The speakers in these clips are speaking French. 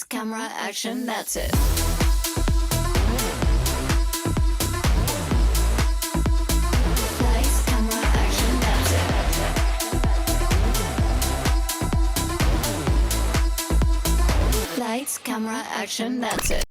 camera, action, that's it. Lights, camera, action, that's it. Lights, camera, action, that's it.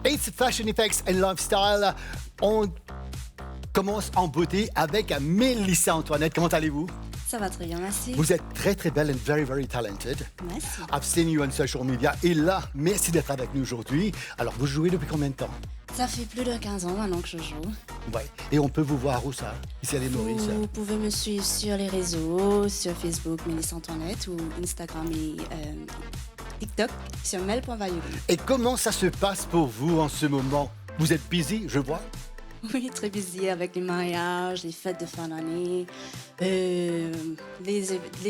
It's Fashion Effects and Lifestyle. On commence en beauté avec Mélissa Antoinette. Comment allez-vous? Ça va très bien, merci. Vous êtes très, très belle and very, very talented. Merci. I've seen you on social media. Et là, merci d'être avec nous aujourd'hui. Alors, vous jouez depuis combien de temps? Ça fait plus de 15 ans maintenant que je joue. Ouais. Et on peut vous voir où ça? Ici à l'île Maurice. Vous pouvez me suivre sur les réseaux, sur Facebook, Mélissa Antoinette, ou Instagram et TikTok, sur mel.violin. Et comment ça se passe pour vous en ce moment? Vous êtes busy, je vois? Oui, très busy avec les mariages, les fêtes de fin d'année, les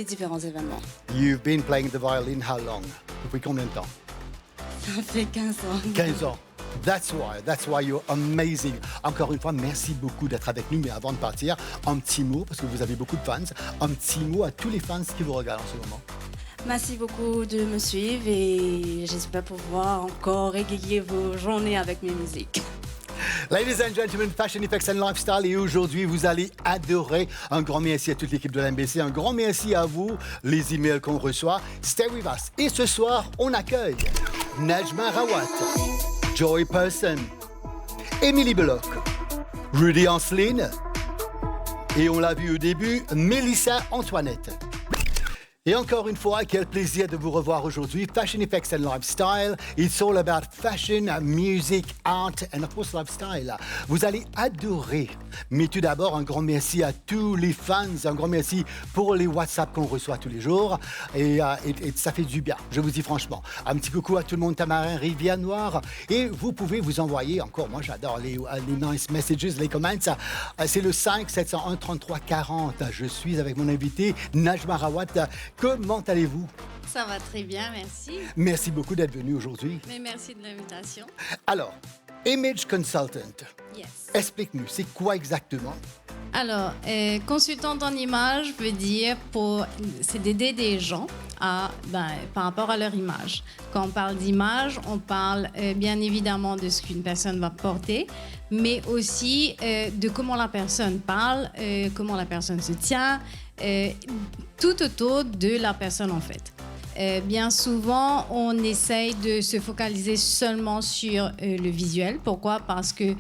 différents événements. You've been playing the violin how long? Depuis combien de temps? Ça fait 15 ans. 15 ans. That's why you're amazing. Encore une fois, merci beaucoup d'être avec nous. Mais avant de partir, un petit mot, parce que vous avez beaucoup de fans, un petit mot à tous les fans qui vous regardent en ce moment. Merci beaucoup de me suivre et j'espère pouvoir encore égayer vos journées avec mes musiques. Ladies and gentlemen, Fashion Effects and Lifestyle. Et aujourd'hui, vous allez adorer. Un grand merci à toute l'équipe de l'MBC. Un grand merci à vous, les emails qu'on reçoit. Stay with us. Et ce soir, on accueille Najma Rawat, Joy Person, Emily Bullock, Rudy Anceline, Et on l'a vu au début, Mélissa Antoinette. Et encore une fois, quel plaisir de vous revoir aujourd'hui. Fashion Effects and Lifestyle, it's all about fashion, music, art and of course lifestyle. Vous allez adorer. Mais tout d'abord, un grand merci à tous les fans, un grand merci pour les WhatsApp qu'on reçoit tous les jours. Et ça fait du bien, je vous dis franchement. Un petit coucou à tout le monde, Tamarin, Rivière-Noire. Et vous pouvez vous envoyer encore, moi j'adore les nice messages, les comments. C'est le 5 701 33 40. Je suis avec mon invité, Najma Rawat. Comment allez-vous? Ça va très bien, merci. Merci beaucoup d'être venu aujourd'hui. Mais merci de l'invitation. Alors, Image Consultant, Yes. explique-nous, c'est quoi exactement? Alors, consultante en image veut dire c'est d'aider des gens par rapport à leur image. Quand on parle d'image, on parle bien évidemment de ce qu'une personne va porter, mais aussi de comment la personne parle, comment la personne se tient, tout autour de la personne en fait. Bien souvent, on essaye de se focaliser seulement sur le visuel. Pourquoi? Parce que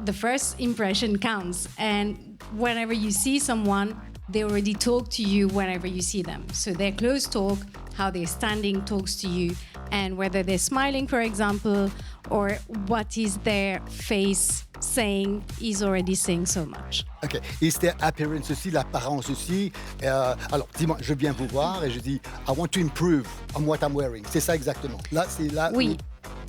the first impression counts. And whenever you see someone, they already talk to you whenever you see them. So their clothes talk, how they're standing talks to you, and whether they're smiling, for example, or what is their face saying is already saying so much. OK. Is their appearance aussi, l'apparence aussi? Alors, dis-moi, je viens vous voir et je dis, I want to improve on what I'm wearing. C'est ça exactement. Là, c'est là Oui.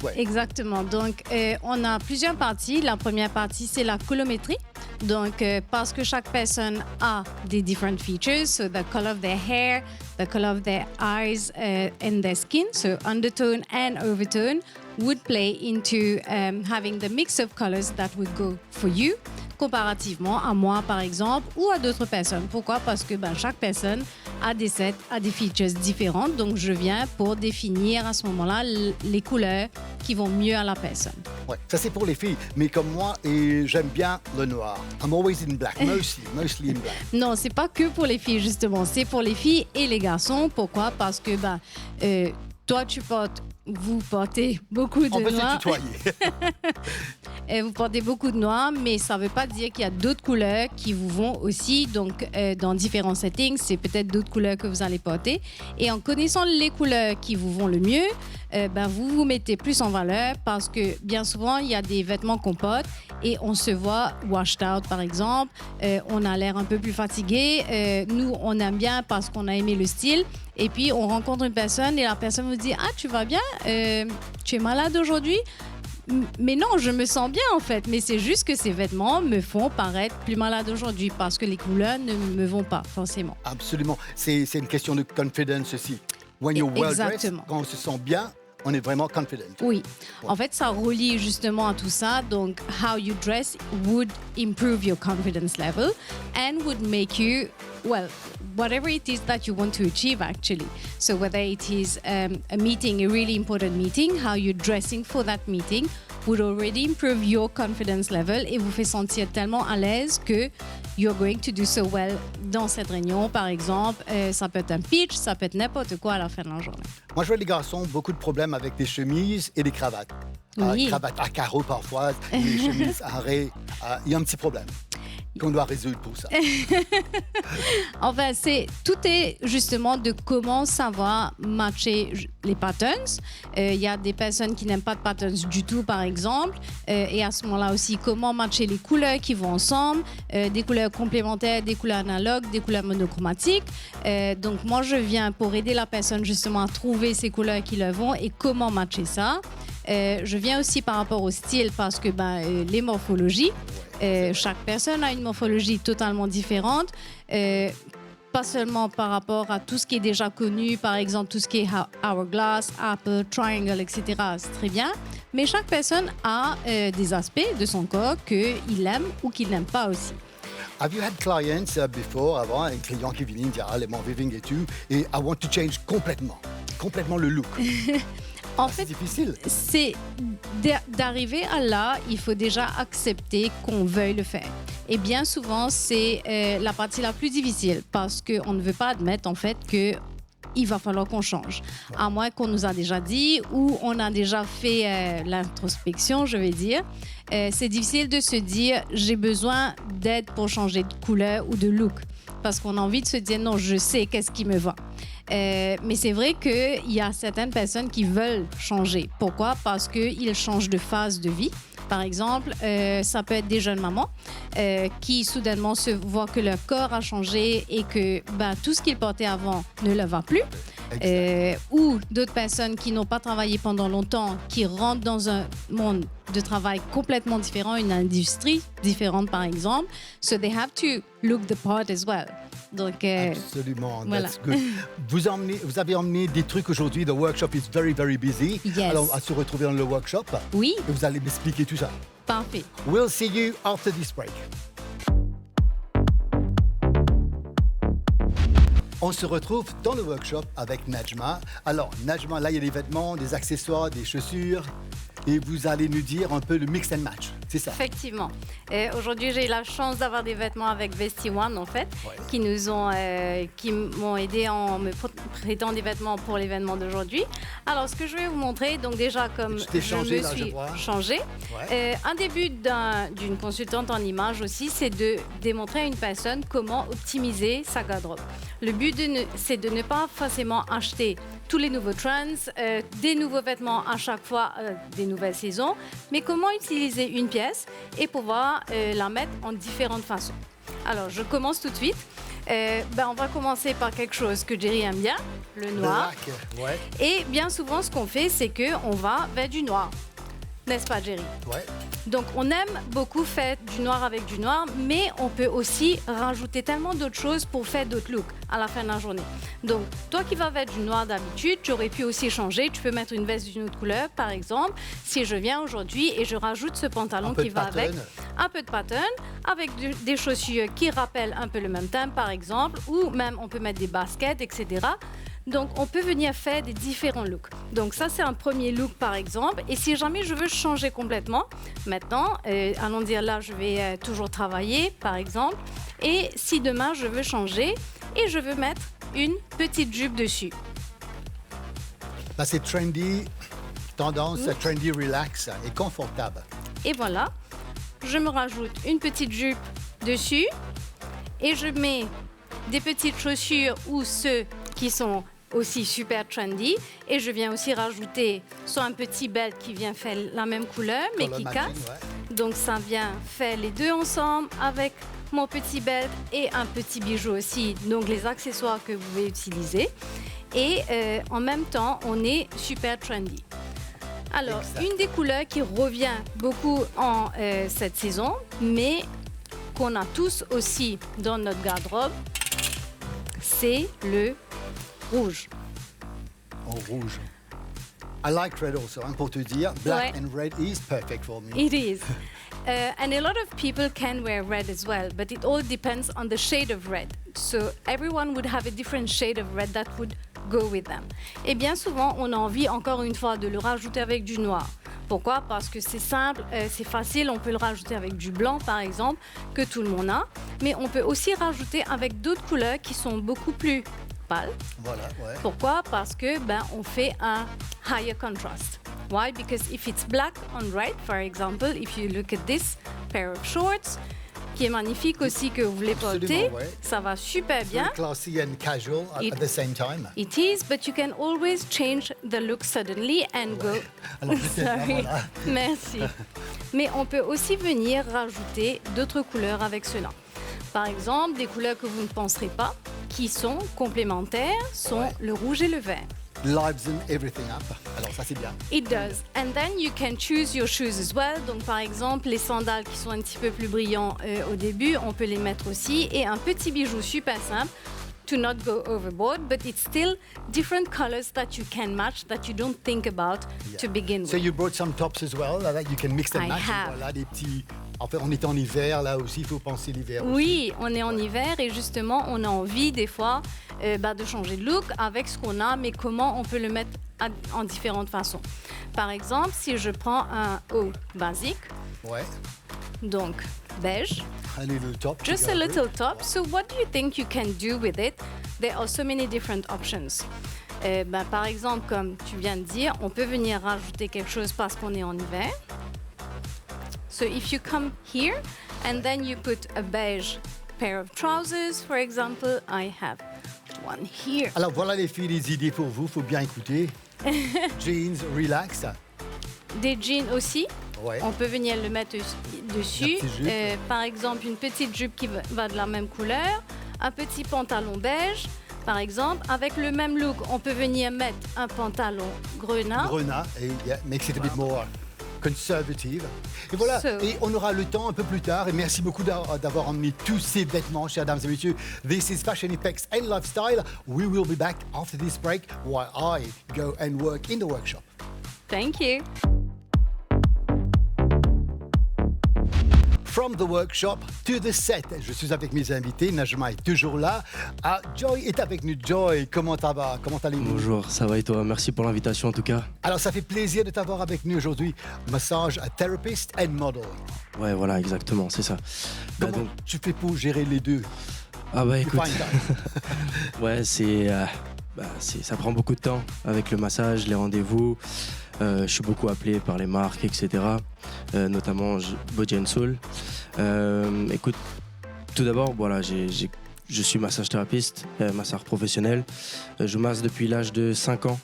Ouais. Exactement. Donc, on a plusieurs parties. La première partie, c'est la colométrie. Donc, parce que chaque personne a des different features, so the color of their hair, the color of their eyes and their skin, so undertone and overtone, would play into having the mix of colors that would go for you, comparativement à moi, par exemple, ou à d'autres personnes. Pourquoi? Parce que chaque personne a des sets, a des features différentes. Donc, je viens pour définir à ce moment-là les couleurs qui vont mieux à la personne. Ouais, ça c'est pour les filles. Mais comme moi, et j'aime bien le noir. I'm always in black, mostly in black. Non, c'est pas que pour les filles, justement. C'est pour les filles et les garçons. Pourquoi? Parce que toi, vous portez beaucoup de On peut se noir. tutoyer. Vous portez beaucoup de noir, mais ça ne veut pas dire qu'il y a d'autres couleurs qui vous vont aussi. Donc, dans différents settings, c'est peut-être d'autres couleurs que vous allez porter. Et en connaissant les couleurs qui vous vont le mieux, vous vous mettez plus en valeur parce que bien souvent, il y a des vêtements qu'on porte et on se voit washed out, par exemple. On a l'air un peu plus fatigué. Nous, on aime bien parce qu'on a aimé le style. Et puis, on rencontre une personne et la personne vous dit « Ah, tu vas bien? Tu es malade aujourd'hui? » Mais non, je me sens bien en fait. Mais c'est juste que ces vêtements me font paraître plus malade aujourd'hui parce que les couleurs ne me vont pas forcément. Absolument. C'est une question de confidence aussi. When you're well dressed, Exactement. quand on se sent bien, on est vraiment confident. Oui. Ouais. En fait, ça relie justement à tout ça. Donc, how you dress would improve your confidence level and would make you, whatever it is that you want to achieve actually. So whether it is a meeting, a really important meeting, how you're dressing for that meeting would already improve your confidence level et vous fait sentir tellement à l'aise que you're going to do so well dans cette réunion, par exemple. Ça peut être un pitch, ça peut être n'importe quoi à la fin de la journée. Moi, je vois les garçons, beaucoup de problèmes avec des chemises et des cravates. Oui. Cravates à carreaux parfois, des chemises à raies. Il y a un petit problème qu'on doit résoudre pour ça. Enfin, tout est justement de comment savoir matcher les patterns. Il y a des personnes qui n'aiment pas de patterns du tout, par exemple. Et à ce moment-là aussi, comment matcher les couleurs qui vont ensemble, des couleurs complémentaires, des couleurs analogues, des couleurs monochromatiques. Donc, moi, je viens pour aider la personne justement à trouver ces couleurs qui leur vont et comment matcher ça. Je viens aussi par rapport au style parce que les morphologies, chaque personne a une morphologie totalement différente. Pas seulement par rapport à tout ce qui est déjà connu, par exemple tout ce qui est hourglass, apple, triangle, etc. C'est très bien. Mais chaque personne a des aspects de son corps qu'il aime ou qu'il n'aime pas aussi. Have you had clients before, avant, un client qui vient dire les moving et tout, et I want to change complètement le look. En C'est fait, difficile. c'est d'arriver à là, il faut déjà accepter qu'on veuille le faire. Et bien souvent, c'est la partie la plus difficile parce qu'on ne veut pas admettre en fait que il va falloir qu'on change. À moins qu'on nous a déjà dit ou on a déjà fait l'introspection, je vais dire. C'est difficile de se dire j'ai besoin d'aide pour changer de couleur ou de look. Parce qu'on a envie de se dire non, je sais qu'est-ce qui me va. Mais c'est vrai qu'il y a certaines personnes qui veulent changer. Pourquoi? Parce qu'ils changent de phase de vie. Par exemple, ça peut être des jeunes mamans qui soudainement se voient que leur corps a changé et que tout ce qu'ils portaient avant ne leur va plus. Ou d'autres personnes qui n'ont pas travaillé pendant longtemps, qui rentrent dans un monde de travail complètement différent, une industrie différente par exemple. So they have to look the part as well. Donc, absolument, voilà. That's good. Vous avez emmené des trucs aujourd'hui. The workshop is very, very busy. Yes. Alors, on va se retrouver dans le workshop. Oui, Et vous allez m'expliquer tout ça. parfait. We'll see you after this break. On se retrouve dans le workshop avec Najma. Alors, Najma, là, il y a des vêtements, des accessoires, des chaussures. Et vous allez nous dire un peu le mix and match. C'est ça? Effectivement. Aujourd'hui, j'ai eu la chance d'avoir des vêtements avec Vesty One, en fait, Ouais. qui m'ont aidé en me prêtant des vêtements pour l'événement d'aujourd'hui. Alors, ce que je vais vous montrer, donc déjà, comme Tu t'es je changée, me là, je suis vois. changée, Ouais. un des buts d'une consultante en images aussi, c'est de démontrer à une personne comment optimiser sa garde-robe. Le but, c'est de ne pas forcément acheter tous les nouveaux trends, des nouveaux vêtements à chaque fois, des nouvelles saisons, mais comment utiliser une pièce et pouvoir la mettre en différentes façons. Alors, je commence tout de suite. On va commencer par quelque chose que Jerry aime bien, le noir. Black, ouais. Et bien souvent, ce qu'on fait, c'est qu'on va vers du noir. N'est-ce pas, Jerry? Ouais. Donc, on aime beaucoup faire du noir avec du noir, mais on peut aussi rajouter tellement d'autres choses pour faire d'autres looks à la fin de la journée. Donc, toi qui vas vers du noir d'habitude, tu aurais pu aussi changer. Tu peux mettre une veste d'une autre couleur, par exemple. Si je viens aujourd'hui et je rajoute ce pantalon Un peu qui de va pattern. avec, un peu de pattern, avec des chaussures qui rappellent un peu le même thème, par exemple, ou même on peut mettre des baskets, etc. Donc, on peut venir faire des différents looks. Donc, ça, c'est un premier look, par exemple. Et si jamais je veux changer complètement, maintenant, allons dire là, je vais toujours travailler, par exemple. Et si demain, je veux changer et je veux mettre une petite jupe dessus. Là, c'est trendy, tendance trendy, relax et confortable. Et voilà, je me rajoute une petite jupe dessus et je mets des petites chaussures ou ceux qui sont aussi super trendy et je viens aussi rajouter soit un petit belt qui vient faire la même couleur mais Color qui matching, casse. ouais. Donc ça vient faire les deux ensemble avec mon petit belt et un petit bijou aussi, donc les accessoires que vous pouvez utiliser. Et en même temps, on est super trendy. Alors, Exact. une des couleurs qui revient beaucoup en cette saison, mais qu'on a tous aussi dans notre garde-robe, c'est le rouge. En rouge. I like red also, hein, pour te dire. Black Ouais. and red is perfect for me. It is. And a lot of people can wear red as well, but it all depends on the shade of red. So everyone would have a different shade of red that would go with them. Et bien souvent, on a envie, encore une fois, de le rajouter avec du noir. Pourquoi? Parce que c'est simple, c'est facile, on peut le rajouter avec du blanc, par exemple, que tout le monde a. Mais on peut aussi rajouter avec d'autres couleurs qui sont beaucoup plus pâles. Voilà, ouais. Pourquoi? Parce que on fait un higher contrast. Why? Because if it's black on red, for example, if you look at this pair of shorts, qui est magnifique aussi que vous les portez, Absolument, ouais. ça va super bien. Very classy and casual at It- the same time. It is, but you can always change the look suddenly and go. Alors, peut-être, Sorry. voilà. Merci. Mais on peut aussi venir rajouter d'autres couleurs avec cela. Par exemple, des couleurs que vous ne penserez pas, qui sont complémentaires, sont Ouais. le rouge et le vert. Liven everything up. Alors, ça, c'est bien. It does. And then you can choose your shoes as well. Donc, par exemple, les sandales qui sont un petit peu plus brillants au début, on peut les mettre aussi. Et un petit bijou super simple. To not go overboard, but it's still different colors that you can match that you don't think about to begin So with. you brought some tops as well, that you can mix and I match. have. Voilà, des petits... En fait, on est en hiver, là aussi, il faut penser l'hiver aussi. Oui, on est en hiver et justement, on a envie des fois de changer de look avec ce qu'on a, mais comment on peut le mettre en différentes façons. Par exemple, si je prends un haut basique, Ouais. donc beige, Allez, le top. just a regarde. little top. So what do you think you can do with it? there are so many different options. Par exemple, comme tu viens de dire, on peut venir rajouter quelque chose parce qu'on est en hiver. So if you come here and then you put a beige pair of trousers, for example, I have one here. Alors voilà les filles, les idées pour vous, faut bien écouter. Jeans, relax. Des jeans aussi. Ouais. On peut venir le mettre dessus. petite jupe. Par exemple, une petite jupe qui va de la même couleur, un petit pantalon beige, par exemple. Avec le même look, on peut venir mettre un pantalon grenat. Grenat, et yeah, makes it a bit more conservative. Et voilà, So- et on aura le temps un peu plus tard. Et merci beaucoup d'avoir emmené tous ces vêtements, chers dames et messieurs. This is Fashion Effects and Lifestyle. We will be back after this break while I go and work in the workshop. Thank you. From the workshop to the set. Je suis avec mes invités. Najma est toujours là. Ah, Joy est avec nous. Joy, comment ça va? Comment allez-vous? Bonjour, ça va et toi? Merci pour l'invitation en tout cas. Alors, ça fait plaisir de t'avoir avec nous aujourd'hui. Massage therapist and model. Ouais, voilà, exactement, c'est ça. Bah, Comment donc, tu fais pour gérer les deux? ah bah écoute, Fine time. ouais, ça prend beaucoup de temps avec le massage, les rendez-vous. Je suis beaucoup appelé par les marques, etc. Notamment Body and Soul. Écoute, tout d'abord, voilà, je suis massage thérapeute, masseur professionnel. Je masse depuis l'âge de 5 ans.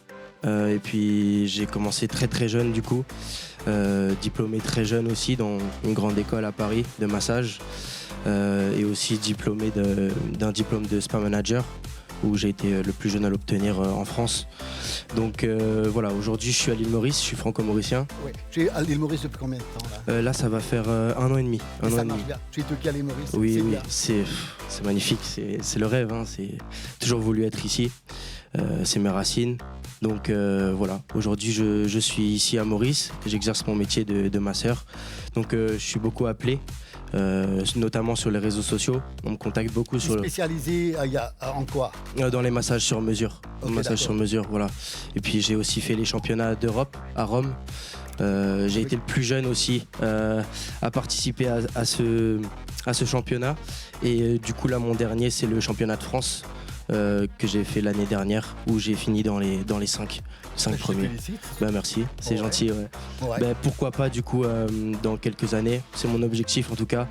Et puis j'ai commencé très très jeune du coup, diplômé très jeune aussi dans une grande école à Paris de massage, et aussi diplômé d'un diplôme de spa manager où j'ai été le plus jeune à l'obtenir en France. Donc voilà, aujourd'hui je suis à l'île Maurice, je suis franco-mauricien. Oui. Tu es à l'île Maurice depuis combien de temps là? Là ça va faire 1 an et demi. Et Un an ça et marche demi. bien. Tu es tout à l'île Maurice? Oui, c'est oui, bien. c'est magnifique, c'est le rêve, hein. C'est toujours voulu être ici, c'est mes racines. Donc voilà, aujourd'hui je suis ici à Maurice, j'exerce mon métier de masseur. Donc je suis beaucoup appelé, notamment sur les réseaux sociaux. On me contacte beaucoup Tu es spécialisé en quoi? dans les massages sur mesure. Ok, Massages sur d'accord. mesure, voilà. Et puis j'ai aussi fait les championnats d'Europe à Rome. J'ai été le plus jeune aussi à participer à ce championnat. Et du coup là mon dernier c'est le championnat de France que j'ai fait l'année dernière où j'ai fini dans les 5 Je te premiers. félicite. Bah merci, c'est Ouais. gentil. Ouais. Ouais. Bah, pourquoi pas du coup dans quelques années, c'est mon objectif en tout cas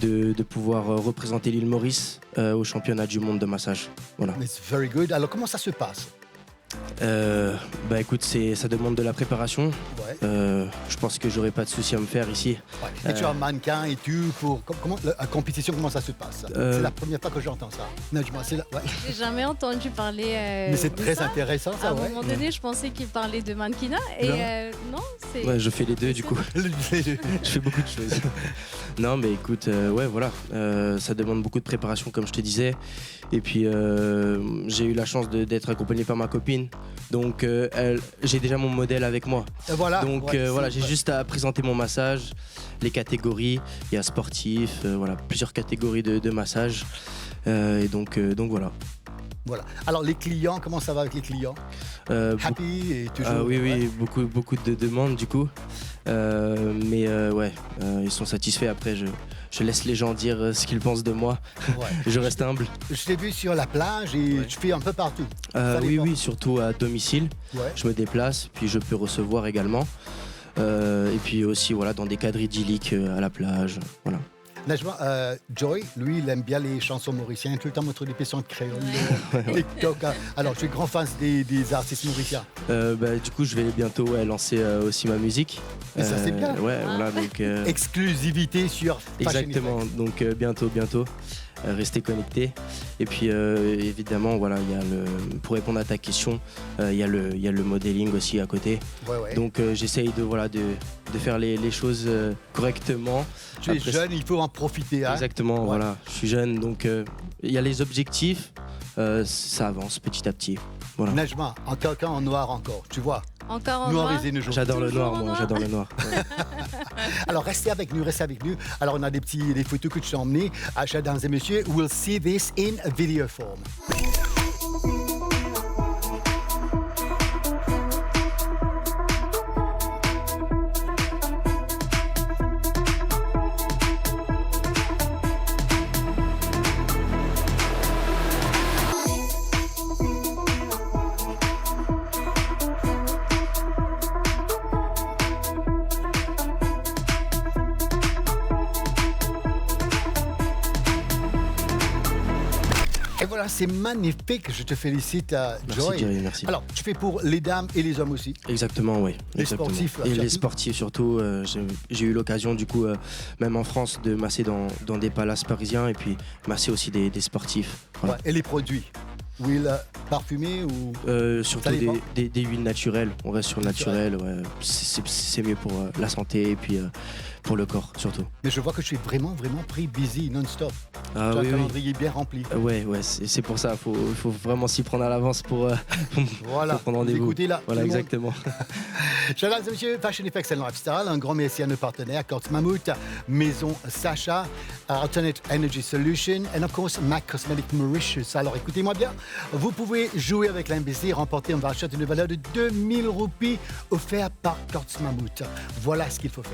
de pouvoir représenter l'île Maurice au championnat du monde de massage. Voilà. It's very good. Alors comment ça se passe? Bah écoute, ça demande de la préparation. Ouais. Je pense que j'aurai pas de souci à me faire ici. Ouais. Et tu as un mannequin et tout pour la compétition, comment ça se passe? C'est la première fois que j'entends ça. Najma, c'est ouais. J'ai jamais entendu parler. Mais c'est de très ça. intéressant À ça, un ouais. moment donné, je pensais qu'il parlait de mannequinat et Non. non, c'est. Ouais, je fais les deux du coup. Je fais beaucoup de choses. Non, mais écoute, ouais, voilà. Ça demande beaucoup de préparation, comme je te disais. Et puis, j'ai eu la chance d'être accompagné par ma copine. Donc, j'ai déjà mon modèle avec moi. Et voilà. Donc, Ouais, voilà, c'est- j'ai ouais. juste à présenter mon massage, les catégories. Il y a sportif, voilà, plusieurs catégories de massage. Et donc voilà. Voilà. Alors les clients, comment ça va avec les clients? Happy et toujours. Ah oui, ouais. oui, beaucoup de demandes du coup. Mais ouais, ils sont satisfaits. Après, je laisse les gens dire ce qu'ils pensent de moi. Ouais. Je reste humble. Je t'ai vu sur la plage et tu fais un peu partout. Ça Oui, dépend. oui, surtout à domicile. Ouais. Je me déplace, puis je peux recevoir également. Et puis aussi, voilà, dans des cadres idylliques à la plage. Voilà. Najma, Joy, lui, il aime bien les chansons mauriciennes, tout le temps montre des pétions de créole, TikTok. Hein. Alors, je suis grand fan des artistes mauriciens. Du coup, je vais bientôt lancer aussi ma musique. Et ça, c'est bien. Ouais, voilà, donc. Exclusivité sur Fashion Exactement, Effects. donc bientôt. Restez connectés. Et puis évidemment, voilà, il y a pour répondre à ta question, il y a le modeling aussi à côté. Ouais, ouais. Donc j'essaye de faire les choses correctement. tu es Après, jeune, il faut en profiter. Hein. Exactement, Ouais. voilà. Je suis jeune, donc il y a les objectifs. Ça avance petit à petit. Voilà. Najma, en quelqu'un en noir encore, tu vois. Encore en Noir noir. et toujours. J'adore le Toujours noir, en moi, noir. j'adore le noir. Ouais. Alors restez avec nous, restez avec nous. Alors on a des photos que tu as emmenées. Chers dames et messieurs, we'll see this in video form. voilà, c'est magnifique. Je te félicite, Merci Joy. Jerry, merci. Alors, tu fais pour les dames et les hommes aussi. Exactement, oui. Les exactement. sportifs, Et tu as les pu- sportifs surtout. J'ai eu l'occasion, du coup, même en France, de masser dans des palaces parisiens et puis masser aussi des sportifs. Voilà. Ouais, et les produits. Huile parfumée ou... Surtout Ça dépend. des huiles naturelles. On reste sur naturel. Ouais. C'est mieux pour la santé et puis pour le corps surtout. Mais je vois que tu es vraiment, vraiment pris busy, non-stop. Ah tu as oui, un oui. calendrier bien rempli. Ouais, c'est pour ça. Il faut vraiment s'y prendre à l'avance pour Voilà, pour prendre vous rendez-vous. écoutez là, Voilà, tout le monde. exactement. Chers dames et messieurs, Fashion Effects and Lifestyle, un grand merci à nos partenaires, Courts Mammouth, Maison Sacha, Alternate Energy Solution, and of course, MAC Cosmetics Mauritius. Alors écoutez-moi bien, vous pouvez jouer avec l'MBC et remporter un voucher d'une valeur de 2000 roupies offert par Courts Mammouth. Voilà ce qu'il faut faire.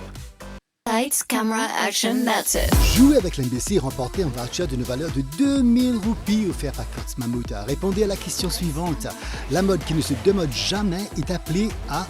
Lights, camera, action, that's it. Jouer avec l'MBC et remporter un voucher d'une valeur de 2000 roupies offert par Courts Mammouth. Répondez à la question suivante. La mode qui ne se démode jamais est appelée à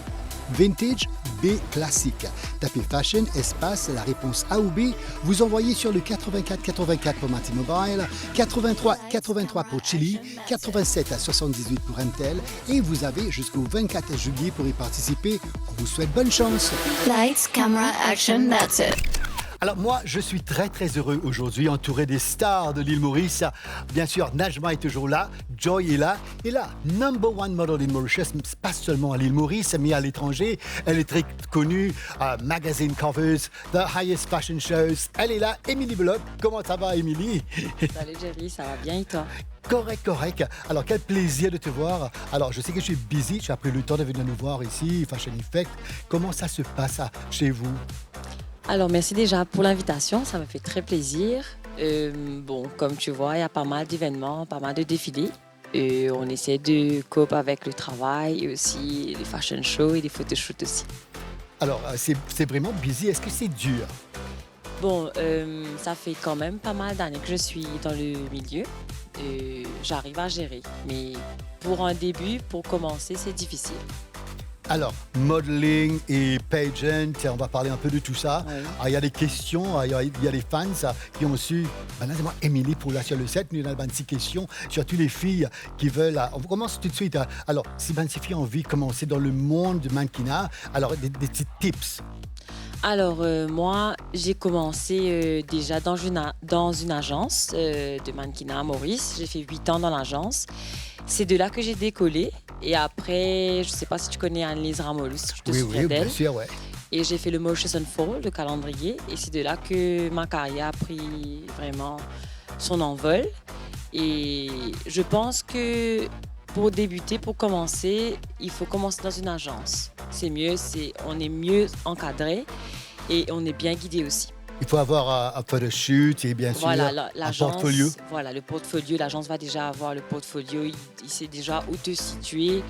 Vintage B classique. Tapez Fashion, espace, la réponse A ou B. Vous envoyez sur le 84 84 pour Martin Mobile, 83 83 pour Chili, 87 à 78 pour MTEL et vous avez jusqu'au 24 juillet pour y participer. On vous souhaite bonne chance. Lights, camera, action, that's it. Alors moi, je suis très très heureux aujourd'hui, entouré des stars de l'île Maurice. Bien sûr, Najma est toujours là, Joy est là. Et là, number one model in Mauritius, pas seulement à l'île Maurice, mais à l'étranger. Elle est très connue, magazine covers, the highest fashion shows. Elle est là, Émilie Beloc. Comment ça va, Émilie? Salut Jerry, ça va bien et toi? Correct, correct. Alors, quel plaisir de te voir. Alors, je sais que tu es busy, tu as pris le temps de venir nous voir ici, Fashion Effect. Comment ça se passe chez vous? Alors merci déjà pour l'invitation, ça me fait très plaisir. Bon, comme tu vois, il y a pas mal d'événements, pas mal de défilés. On essaie de coper avec le travail et aussi les fashion shows et les photoshoots aussi. Alors, c'est vraiment busy. Est-ce que c'est dur? Bon, ça fait quand même pas mal d'années que je suis dans le milieu. J'arrive à gérer, mais pour un début, pour commencer, c'est difficile. Alors, modeling et pageant, on va parler un peu de tout ça. Oui. Il y a des questions, il y a des fans qui ont su. Maintenant, c'est moi, Émilie, pour la sur le set, nous avons 26 questions sur toutes les filles qui veulent. On commence tout de suite. Alors, si 26 filles ont envie de commencer dans le monde du mannequinat, alors des petits tips. Alors, moi, j'ai commencé déjà dans une agence de mannequinat à Maurice. J'ai fait 8 ans dans l'agence. C'est de là que j'ai décollé. Et après, je ne sais pas si tu connais Annelise Ramolus, je te souviens Oui, d'elle. bien sûr, ouais. Et j'ai fait le Mauritius Unfold, le calendrier. Et c'est de là que ma carrière a pris vraiment son envol. Et je pense que pour débuter, pour commencer, il faut commencer dans une agence. C'est mieux, on est mieux encadré et on est bien guidé aussi. Il faut avoir un photoshoot et bien sûr Voilà, un l'agence, portfolio. voilà, le portfolio. L'agence va déjà avoir le portfolio. Il sait déjà où te situer,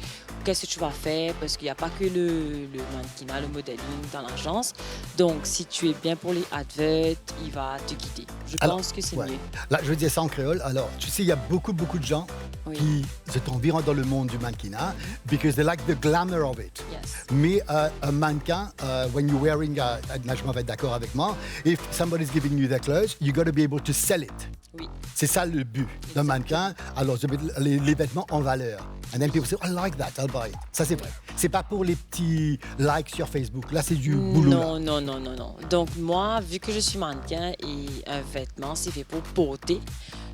qu'est-ce que tu vas faire, parce qu'il n'y a pas que le mannequinat, le modeling dans l'agence. Donc, si tu es bien pour les adverts, il va te guider. Je Alors, pense que c'est ouais. mieux. Là, je veux dire ça en créole. Alors, tu sais, il y a beaucoup de gens Oui. qui se environ dans le monde du mannequinat because they like the glamour of it. Yes. Mais un mannequin, when you're wearing, Najma va être d'accord avec moi, if somebody's giving you their clothes, you got to be able to sell it. Oui. C'est ça le but d'un mannequin. Alors, je mets les vêtements en valeur. And then people say, I like that, I'll buy it. Ça, c'est vrai. C'est pas pour les petits likes sur Facebook. Là, c'est du boulot. là. Non. Donc, moi, vu que je suis mannequin et un vêtement, c'est fait pour porter.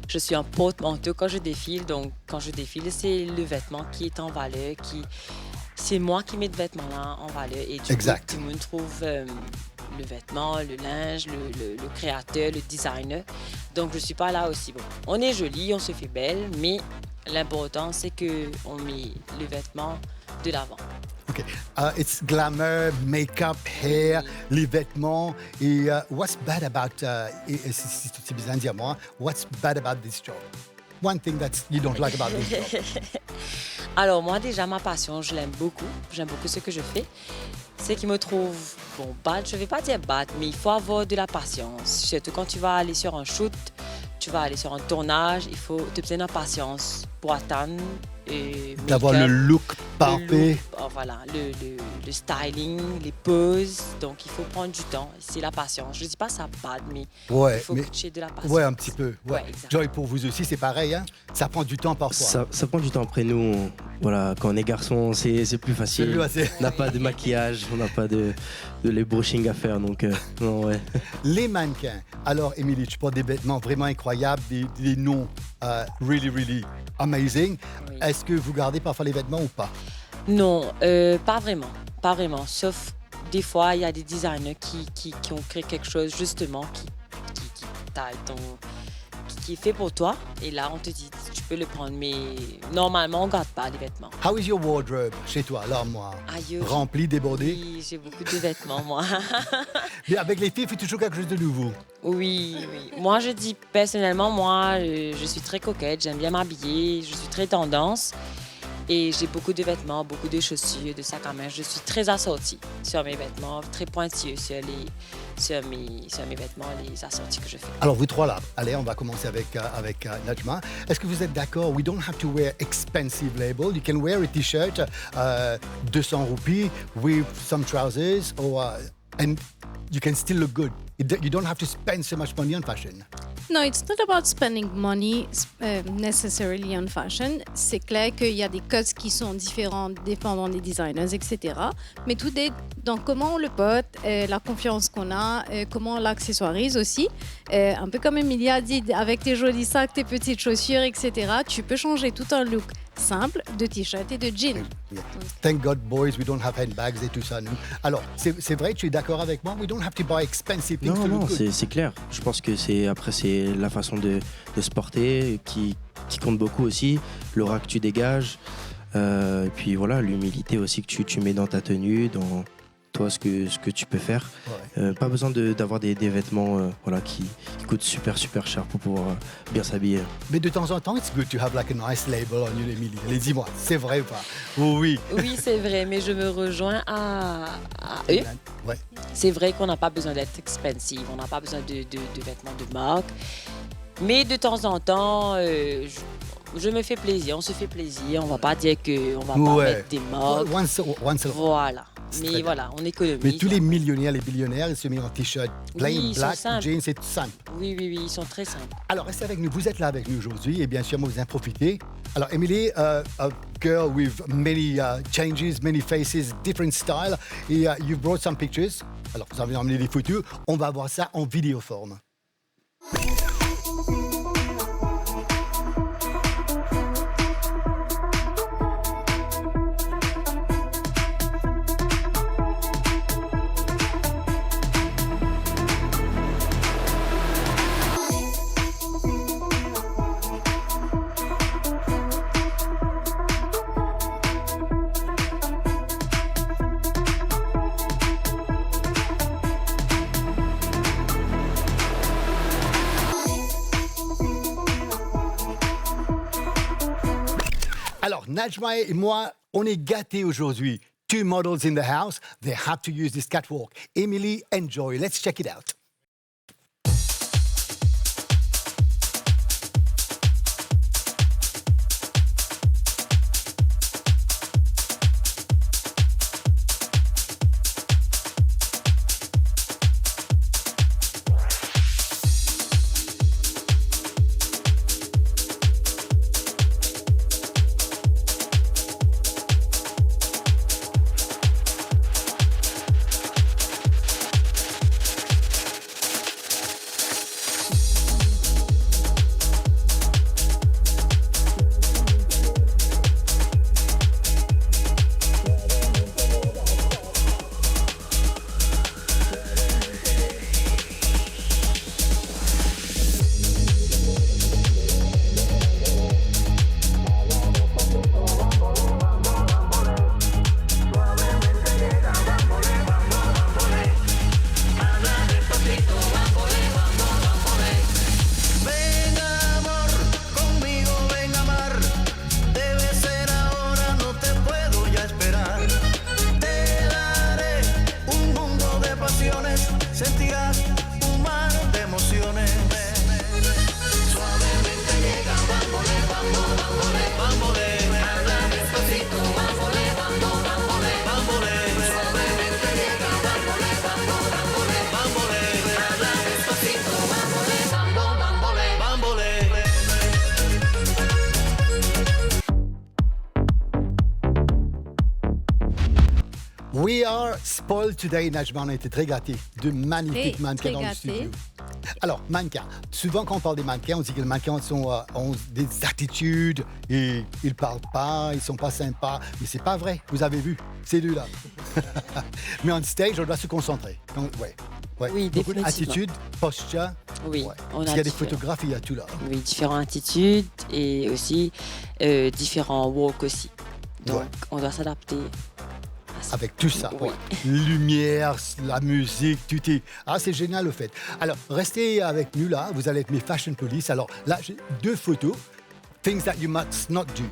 Je suis un porte-manteau quand je défile. Donc, quand je défile, c'est le vêtement qui est en valeur. C'est moi qui mets le vêtement là en valeur. Et du Exact. coup, tout le monde trouve le vêtement, le linge, le créateur, le designer. Donc, je ne suis pas là aussi. Bon, on est joli, on se fait belle, mais l'important, c'est qu'on met le vêtement de l'avant. OK. It's glamour, make-up, hair, les vêtements. Et what's bad about, c'est bizarre de dire moi, what's bad about this job? One thing that you don't like about this job. Alors, moi, déjà, ma passion, je l'aime beaucoup. J'aime beaucoup ce que je fais. Ce qui me trouve, bon, bad, je ne vais pas dire bad, mais il faut avoir de la patience. Surtout quand tu vas aller sur un shoot, tu vas aller sur un tournage, il faut te donner la patience pour attendre. D'avoir le look Parfait. Voilà, le styling, les poses. Donc, il faut prendre du temps. C'est la patience. Je ne dis pas ça bad, mais Ouais, il faut mais que tu aies de la patience. ouais, un petit peu. Ouais. Ouais, exact. Joy, pour vous aussi, c'est pareil, hein? Ça prend du temps parfois. Ça prend du temps. Après, nous, voilà, quand on est garçon, c'est plus facile. C'est plus facile. On n'a pas de maquillage, on n'a pas de les brushing à faire. Donc, non, ouais. Les mannequins. Alors, Émilie, tu portes des vêtements vraiment incroyables, des noms really, really amazing. Oui. Est-ce que vous gardez parfois les vêtements ou pas? Non, pas vraiment. Pas vraiment. Sauf des fois, il y a des designers qui ont créé quelque chose justement qui taille qui est fait pour toi. Et là, on te dit, tu peux le prendre. Mais normalement, on ne garde pas les vêtements. How is your wardrobe chez toi, l'armoire? Aïe, Rempli, débordé? oui, j'ai beaucoup de vêtements, moi. Mais avec les filles, il faut toujours quelque chose de nouveau. Oui, oui. Moi, je dis personnellement, moi, je suis très coquette, j'aime bien m'habiller, je suis très tendance. Et j'ai beaucoup de vêtements, beaucoup de chaussures, de sacs à main. Je suis très assortie sur mes vêtements, très pointilleux sur mes vêtements, les assortis que je fais. Alors, vous trois là, allez, on va commencer avec Najma. Est-ce que vous êtes d'accord? We don't have to wear expensive label. You can wear a t-shirt, 200 roupies, with some trousers, and you can still look good. You don't have to spend so much money on fashion. No, it's not about spending money necessarily on fashion. C'est clair qu'il y a des codes qui sont différents dépendant des designers, etc. Mais tout est dans comment on le porte, la confiance qu'on a, comment on l'accessoirise aussi. Un peu comme Emilia a dit, avec tes jolis sacs, tes petites chaussures, etc. Tu peux changer tout un look simple de t-shirt et de jean. Yeah. Thank God, boys, we don't have handbags et tout ça, nous. Alors, c'est vrai, tu es d'accord avec moi? We don't have to buy expensive things to Non, look good. c'est clair. Je pense que c'est la façon de se porter qui compte beaucoup aussi, l'aura que tu dégages, et puis voilà, l'humilité aussi que tu mets dans ta tenue, dans toi ce que tu peux faire. Ouais. Pas besoin d'avoir des vêtements voilà, qui coûtent super cher pour pouvoir bien s'habiller. Mais de temps en temps, it's good to have like a nice label on you, Emily. Allez, dis-moi, c'est vrai ou pas? Oui. Oui, c'est vrai, mais je me rejoins à eux. Ouais. C'est vrai qu'on n'a pas besoin d'être expensive, on n'a pas besoin de vêtements de marque. Mais de temps en temps, je me fais plaisir, on se fait plaisir. On va pas dire qu'on va pas mettre des marques. Once a- Voilà. C'est Mais très voilà, on économise. Mais tous les millionnaires, les billionnaires, ils se mettent en t-shirt plain, Oui, ils sont black, simples. jeans, c'est simple. Oui, ils sont très simples. Alors, restez avec nous. Vous êtes là avec nous aujourd'hui et bien sûr, moi, vous en profitez. Alors, Emily, a girl with many changes, many faces, different styles. Et you brought some pictures. Alors, vous avez emmené des photos. On va voir ça en vidéo forme. Alors, Najma et moi, on est gâtés aujourd'hui. Two models in the house. They have to use this catwalk. Emily and Joy. Let's check it out. We are spoiled today, Najma. On a été très gâtés. De magnifiques Très, mannequins très dans le gâtés. studio. Alors, mannequins. Souvent, quand on parle des mannequins, on dit que les mannequins ont des attitudes, et ils parlent pas, ils sont pas sympas. Mais c'est pas vrai. Vous avez vu, c'est lui-là. Mais on stage, on doit se concentrer. Donc, ouais. Oui, Beaucoup définitivement. d'attitudes, posture. Oui, Ouais. on Parce a qu'il y a des différents. photographes, il y a tout là. Oui, différentes attitudes et aussi différents walks aussi. Donc, Ouais. on doit s'adapter à ça. Avec tout ça. Oui. Ouais. Lumière, la musique, tout est. Ah, c'est génial le fait. Alors, restez avec nous là. Vous allez être mes fashion police. Alors là, j'ai 2 photos. Things that you must not do.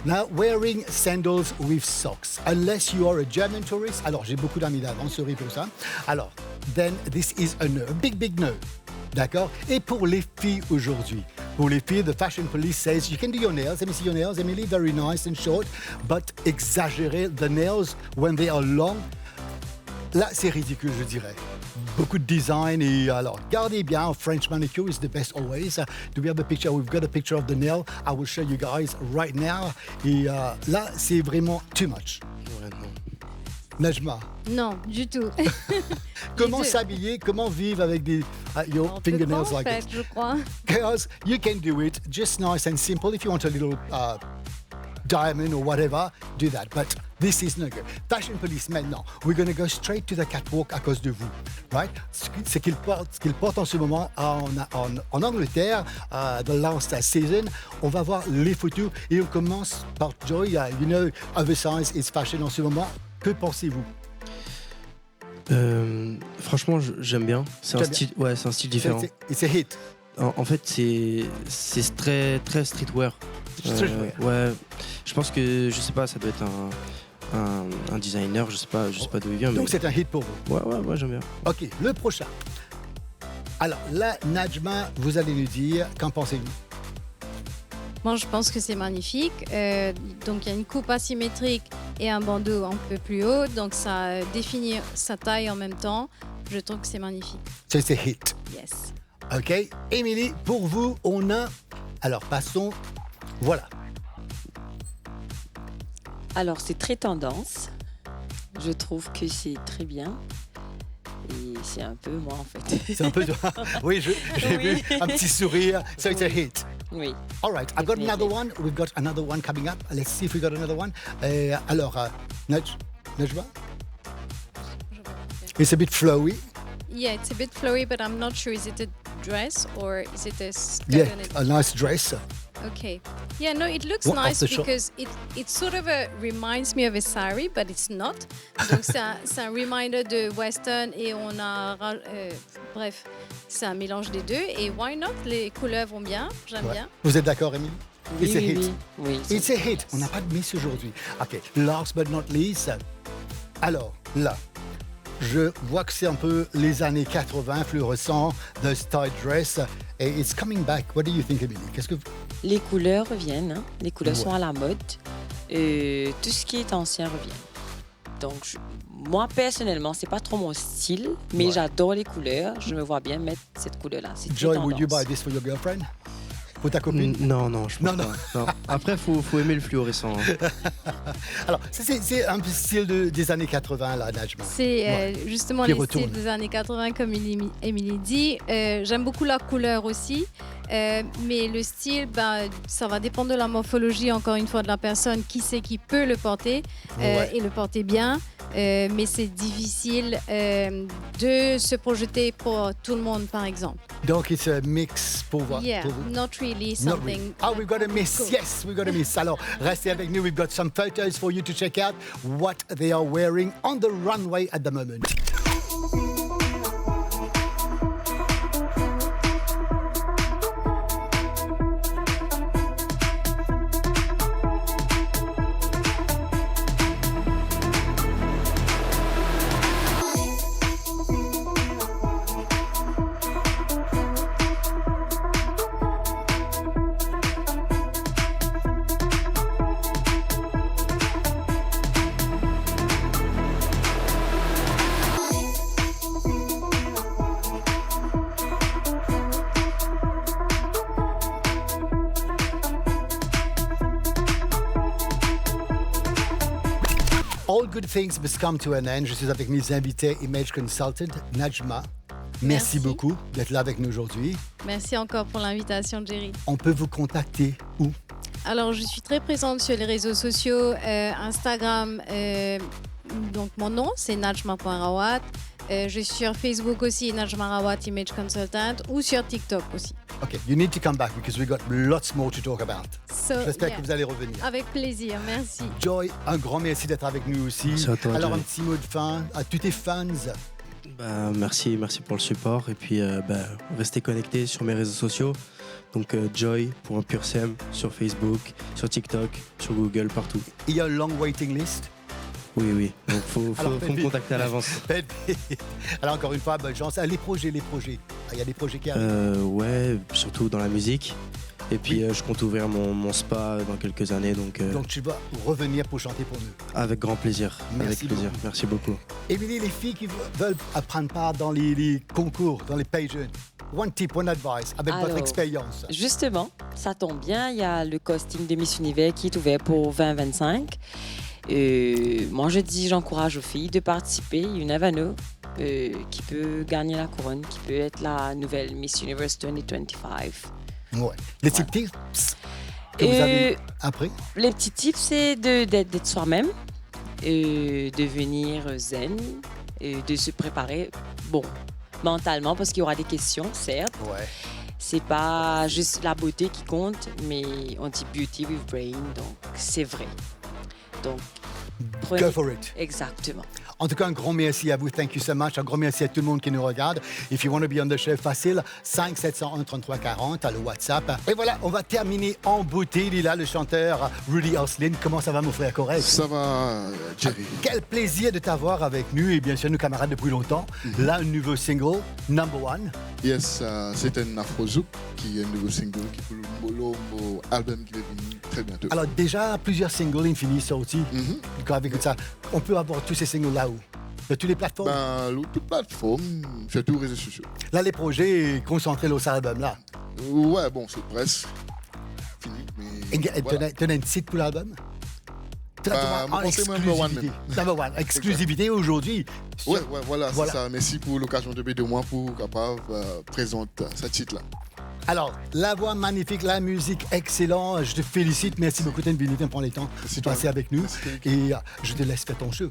Now, wearing sandals with socks. Unless you are a German tourist. Alors, j'ai beaucoup d'amis d'avance, sorry pour ça. Alors, then this is a no. A big, big no. D'accord? Et pour les filles aujourd'hui, pour les filles, the fashion police says you can do your nails. Let me see your nails, Emily. Very nice and short. But exaggerate the nails when they are long. Là, c'est ridicule, je dirais. Beaucoup de design et alors, regardez bien, French manicure is the best always. Do we have a picture? We've got a picture of the nail. I will show you guys right now. Et là, c'est vraiment too much. Ouais, non. Najma, Non, du tout. comment deux. s'habiller, comment vivre avec des your On peut fingernails pas, en like fait, this? je crois. Girls, you can do it just nice and simple. If you want a little diamond or whatever, do that. But this is no good. Fashion police, maintenant, we're going to go straight to the catwalk à cause de vous. Right? Ce qu'ils portent en ce moment en Angleterre, the last season. On va voir les photos et on commence par Joy. You know, oversize is fashion en ce moment. Que pensez-vous? Franchement, j'aime bien. C'est un J'aime style, ouais, c'est un style différent. It's a hit. En fait, c'est très très streetwear. Streetwear. Ouais, je pense que je sais pas, ça doit être un designer, je sais pas d'où il vient. Donc Mais c'est un hit pour vous. ouais, j'aime bien. Ok, le prochain. Alors là, Najma, vous allez nous dire, qu'en pensez-vous? Moi, je pense que c'est magnifique. Donc, il y a une coupe asymétrique et un bandeau un peu plus haut. Donc, ça définit sa taille en même temps. Je trouve que c'est magnifique. C'est un hit. Yes. Ok, Émilie, pour vous, on a... Alors, passons... Voilà. Alors, c'est très tendance. Je trouve que c'est très bien. Et c'est un peu moi, en fait. C'est un peu... oui, j'ai Oui. vu un petit sourire. So it's a hit. Oui. All right, I've got Definitely. another one. We've got another one coming up. Let's see if we got another one. Alors, Najma? It's a bit flowy. Yeah, it's a bit flowy, but I'm not sure. Is it a dress or is it a skirt? Yeah, on it? a nice dress. Okay. Yeah, no, it looks What, off nice the shop? because it sort of reminds me of a sari, but it's not. Donc c'est un reminder de western et on a bref, c'est un mélange des deux et why not? Les couleurs vont bien, j'aime Ouais. bien. Vous êtes d'accord, Émilie? Oui, It's a hit. oui, oui. It's a hit. On n'a pas de miss aujourd'hui. OK. Last but not least. Alors, là, je vois que c'est un peu les années 80, fluorescent, the style dress. Et it's coming back. What do you think, Emily? Qu'est-ce que... Les couleurs reviennent. Hein. Les couleurs Ouais. sont à la mode. Tout ce qui est ancien revient. Donc, moi, personnellement, c'est pas trop mon style, mais Ouais. j'adore les couleurs. Je me vois bien mettre cette couleur-là. C'est très Joy, would you buy tendance. this for your girlfriend? Pour ta copine? Non, je pense Non, pas. Non. Après, faut aimer le fluorescent. hein. Alors, c'est un peu style des années 80, là, Najma. C'est justement Qui les retourne. styles des années 80, comme Émilie dit. J'aime beaucoup la couleur aussi. Mais le style, ça va dépendre de la morphologie, encore une fois, de la personne qui sait qui peut le porter Ouais. et le porter bien. Mais c'est difficile de se projeter pour tout le monde, par exemple. Donc, it's a mix pour vous. Yeah, pour vous. not really Not something. really. Oh, we've got a miss. Cool. Yes, we've got a miss. Alors, restez avec nous. We've got some photos for you to check out what they are wearing on the runway at the moment. good things must come to an end. Je suis avec mes invités Image Consultant, Najma. Merci beaucoup d'être là avec nous aujourd'hui. Merci encore pour l'invitation, Jerry. On peut vous contacter où? Alors, je suis très présente sur les réseaux sociaux, Instagram. Donc, mon nom, c'est najma.rawat. Je suis sur Facebook aussi, Najma Rawat Image Consultant, ou sur TikTok aussi. OK, you need to come back because we got lots more to talk about. J'espère yeah. que vous allez revenir. Avec plaisir, merci. Joy, un grand merci d'être avec nous aussi. Merci à toi, Alors, Joy. un petit mot de fin à tous tes fans. Merci pour le support. Et puis, restez connectés sur mes réseaux sociaux. Donc, Joy pour un pur SEM sur Facebook, sur TikTok, sur Google, partout. Il y a un long waiting list. Oui. Donc, faut Alors, me contacter à l'avance. Alors, encore une fois, bonne chance. Les projets. Il y a des projets qui arrivent. Ouais, surtout dans la musique. Et puis, je compte ouvrir mon spa dans quelques années. Donc, Tu vas revenir pour chanter pour nous. avec grand plaisir. Merci beaucoup. Merci beaucoup. Émilie, les filles qui veulent prendre part dans les concours, dans les pageants, one tip, one advice, avec votre Alors, expérience. Justement, ça tombe bien, il y a le casting de Miss Univers qui est ouvert pour 2025. Moi, j'encourage aux filles de participer. You never know qui peut gagner la couronne, qui peut être la nouvelle Miss Universe 2025. Ouais. Les petits tips que vous avez appris? Les petits tips, c'est d'être soi-même, devenir zen, de se préparer, mentalement, parce qu'il y aura des questions, certes. Ouais. C'est pas juste la beauté qui compte, mais on dit beauty with brain, donc c'est vrai. Donc, Go for it. Exactement. En tout cas, un grand merci à vous. Thank you so much. Un grand merci à tout le monde qui nous regarde. If you want to be on the show, facile, 5 701 33 40 à le WhatsApp. Et voilà, on va terminer en beauté. Il est là, le chanteur Rudy Oslin. Comment ça va, mon frère Corrèze? Ça va, Jerry. Quel plaisir de t'avoir avec nous et bien sûr nos camarades depuis longtemps. Là, un nouveau single, Number One. Yes, c'est un Afrozouk qui est un nouveau single qui est pour le album qui va venir très bientôt. Alors déjà, plusieurs singles infinis sortis. Avec ça, on peut avoir tous ces singles là où? De toutes les plateformes? Toutes plateformes, surtout réseaux sociaux. Là, les projets concentrés sur cet album-là. Ouais, c'est presque fini. Mais voilà. Tu as un titre pour l'album? moi, c'est Number One même. Number One, exclusivité aujourd'hui. Ouais, voilà, c'est ça. Merci pour l'occasion de moi pour capable présenter ce titre-là. Alors, la voix magnifique, la musique excellente. Je te félicite. Merci beaucoup d'être venu prendre le temps de passer avec nous. Et je te laisse faire ton show.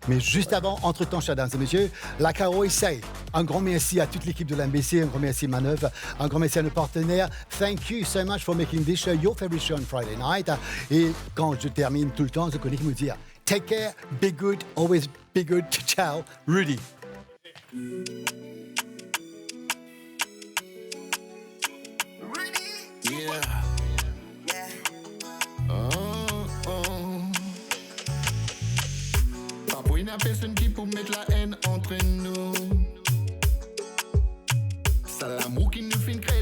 Mais juste avant, entre-temps, chers dames et messieurs, la Caro essaye. Un grand merci à toute l'équipe de l'MBC, un grand merci à Manœuvre, un grand merci à nos partenaires. Thank you so much for making this show your favorite show on Friday night. Et quand je termine tout le temps, je connais qui me dit take care, be good, always be good. Ciao, Rudy. Yeah. Pas pour une personne qui peut mettre la haine entre nous. C'est l'amour qui nous fait créer.